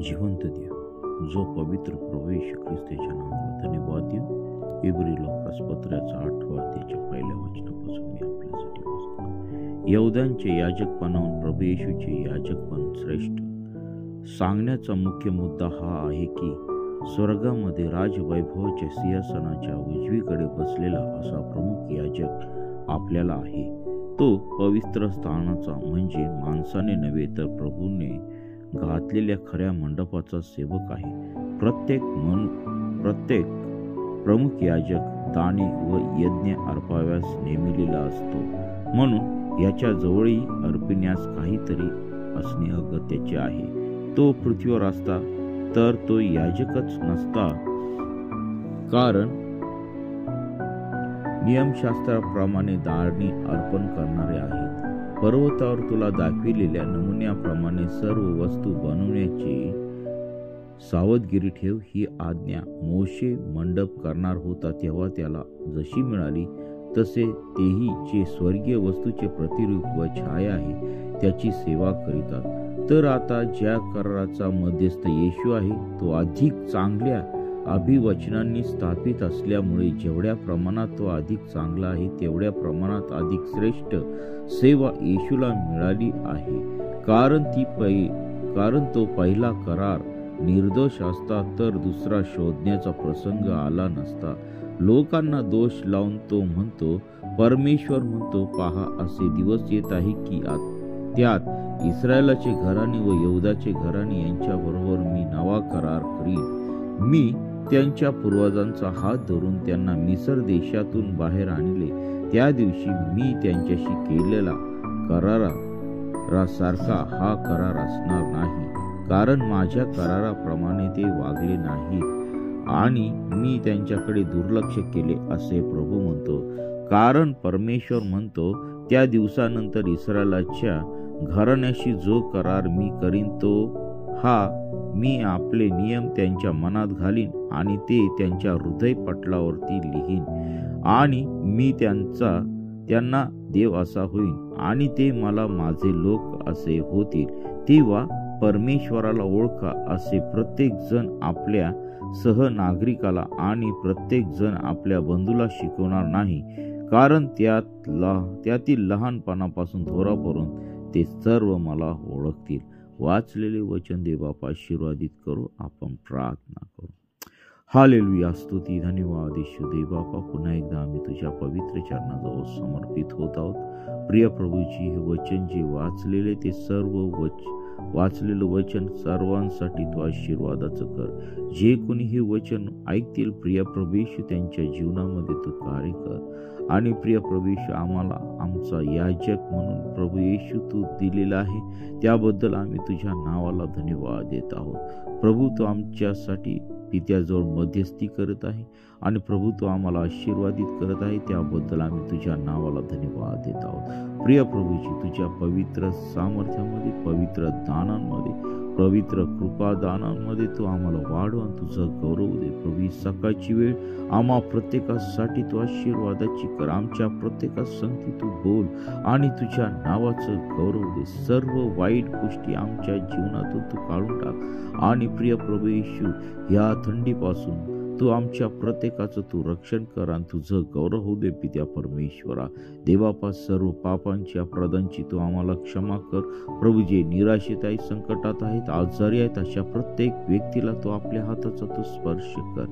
जिवंत देव जो पवित्र प्रभू येशू ख्रिस्ताच्या नावाला धन्यवाद देऊ। इब्री लोकास पत्राचा 8 अध्यायाच्या पहिल्या वचनापासून मी आपल्यासाठी वाचतो। यहूद्यांचे याजकपणाहून प्रभू येशूचे याजकपण श्रेष्ठ सांगण्याचा मुख्य मुद्दा हा आहे की स्वर्गामध्ये राजवैभवाच्या सिंहासनाच्या उजवीकडे बसलेला असा प्रमुख याजक आपल्याला आहे। तो पवित्र स्थानाचा म्हणजे माणसाने नव्हे तर प्रभूने घातलेल्या खऱ्या मंडपाचा सेवक आहे। प्रत्येक प्रमुख याजक दाने व यज्ञ अर्पाव्यास नेमिलेला असतो, म्हणून याच्या जवळही अर्पिण्यास काहीतरी असणे अगत्याचे आहे। तो पृथ्वीवर असता तर तो याजकच नसता, कारण नियमशास्त्राप्रमाणे दाणे अर्पण करणारे आहेत। पर्वतावर तुला दाखविलेल्या नमुन्याप्रमाणे सर्व वस्तू बनवण्याची सावधगिरी ठेव ही आज्ञा मोशे मंडप करणार होता तेव्हा त्याला जशी मिळाली तसे तेही जे स्वर्गीय वस्तूचे प्रतिरूप व छाया आहे त्याची सेवा करीतात। तर आता ज्या कराराचा मध्यस्थ येशू आहे तो अधिक चांगल्या अभिवचनांनी स्थापित असल्यामुळे जेवढ्या प्रमाणात तो अधिक चांगला आहे तेवढ्या प्रमाणात अधिक श्रेष्ठ सेवा येशूला मिळाली आहे। कारण तो पहिला करार निर्दोष असता तर दुसरा शोधण्याचा प्रसंग आला नसता। लोकांना दोष लावून तो म्हणतो, परमेश्वर म्हणतो, पहा असे दिवस येत आहे की त्यात इस्रायलाचे घराणे व यहूदाचे घराणे यांच्याबरोबर मी नवा करार करीन। मी त्यांच्या पूर्वजांचा हात धरून त्यांना मिस्र देशातून बाहेर आणले, त्या दिवशी मी त्यांच्याशी केलेला करारासारखा हा करार असणार नाही, कारण माझ्या कराराप्रमाणे ते वागले नाही आणि मी त्यांच्याकडे दुर्लक्ष केले असे प्रभू म्हणतो। कारण परमेश्वर म्हणतो, त्या दिवसानंतर इस्रायलाच्या घराण्याशी जो करार मी करीन तो हा मी आपले नियम त्यांच्या मनात घालीन आणि ते त्यांच्या हृदयपटलावरती लिहीन आणि मी त्यांना देव असा होईन आणि ते मला माझे लोक असे होतील। तेव्हा परमेश्वराला ओळखा असे प्रत्येक जण आपल्या सहनागरिकाला आणि प्रत्येक जण आपल्या बंधूला शिकवणार नाही, कारण त्यातील लहानपणापासून थोरापर्यंत ते सर्व मला ओळखतील। वाचलेले वचन देवबापा आशीर्वादित करो। आपण प्रार्थना करू। हालेलुया, स्तुती, धन्यवाद येशू देवबापा, पुन्हा एकदा आम्ही तुझ्या पवित्र चरणाजवळ समर्पित होत आहोत। प्रिय प्रभूजी, हे वचन जे वाचलेले ते सर्व वाचलेलं वचन सर्वांसाठी तू आशीर्वादाचं कर। जे कोणी हे वचन ऐकतील प्रिय प्रभू येशू त्यांच्या जीवनामध्ये तू कार्य कर आणि प्रिय प्रभू येशू आम्हाला आमचा याजक म्हणून प्रभू येशू तू दिलेला आहे, त्याबद्दल आम्ही तुझ्या नावाला धन्यवाद देत आहोत। प्रभू तू आमच्यासाठी पित्याजवळ मध्यस्थी करत आहे आणि प्रभू तू आम्हाला आशीर्वादित करत आहे, त्याबद्दल आम्ही तुझ्या नावाला धन्यवाद देत आहोत। प्रिय प्रभूजी, तुझ्या पवित्र सामर्थ्यामध्ये, पवित्र दानांमध्ये, पवित्र कृपादानांमध्ये तू आम्हाला वाढव आणि तुझं गौरव दे। प्रभू, सकाळची वेळ आम्हा प्रत्येकासाठी तू आशीर्वादाची कर। आमच्या प्रत्येका संगती तू बोल आणि तुझ्या नावाचं गौरव दे। सर्व वाईट गोष्टी आमच्या जीवनातून तू काढून टाक आणि प्रिय प्रभू येशू, या थंडीपासून तू आमच्या प्रत्येकाचं तू रक्षण कर आणि तुझं गौरव होऊ दे। पित्या परमेश्वरा देवापा, सर्व पापांची अपराधांची तू आम्हाला क्षमा कर। प्रभू, जे निराशेत आहेत, संकटात आहेत, आजारी आहेत, अशा प्रत्येक व्यक्तीला तू आपल्या हाताचा तू स्पर्श कर।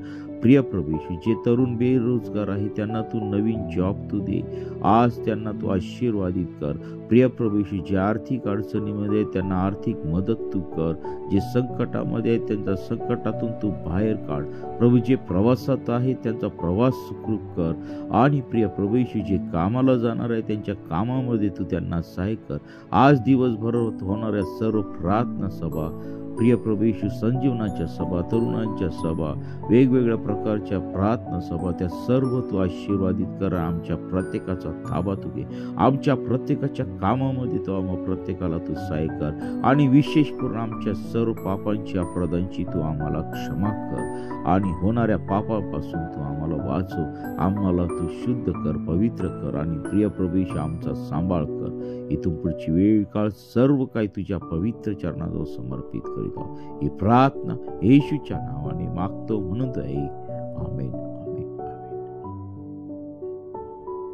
प्रिय प्रभू, जे तरुण बेरोजगार आहे त्यांना तू नवीन जॉब तू दे, आज त्यांना तू आशीर्वादित कर। प्रिय प्रभू, जे आर्थिक अडचणीमध्ये त्यांना आर्थिक मदत तू कर। जे संकटामध्ये आहेत त्यांच्या संकटातून तू बाहेर काढ। प्रभू, जे प्रवासात आहे त्यांचा प्रवास सुखरूप कर आणि प्रिय प्रभू, जे कामाला जाणार आहे त्यांच्या कामामध्ये तू त्यांना सहाय्य कर। आज दिवसभर होणाऱ्या सर्व प्रार्थना सभा, प्रिय प्रभू येशू, संजीवनाच्या सभा, तरुणांच्या सभा, वेगवेगळ्या प्रकारच्या प्रार्थना सभा, त्या सर्व तू आशीर्वादित कर। आमच्या प्रत्येकाचा ताबा तू घे, आमच्या प्रत्येकाच्या कामामध्ये तू आम्हा प्रत्येकाला तू सहाय्य कर आणि विशेष करून आमच्या सर्व पापांची अपराधांची तू आम्हाला क्षमा कर आणि होणाऱ्या पापापासून तू आम्हाला वाचव, आम्हाला तू शुद्ध कर, पवित्र कर आणि प्रिय प्रभू येशू आमचा सांभाळ कर। इथून पुढची वेळ काळ सर्व काही तुझ्या पवित्र चरणाजवळ समर्पित कर। करीत आहोत. ही प्रार्थना येशूच्या नावाने मागतो म्हणून ऐक. आमेन.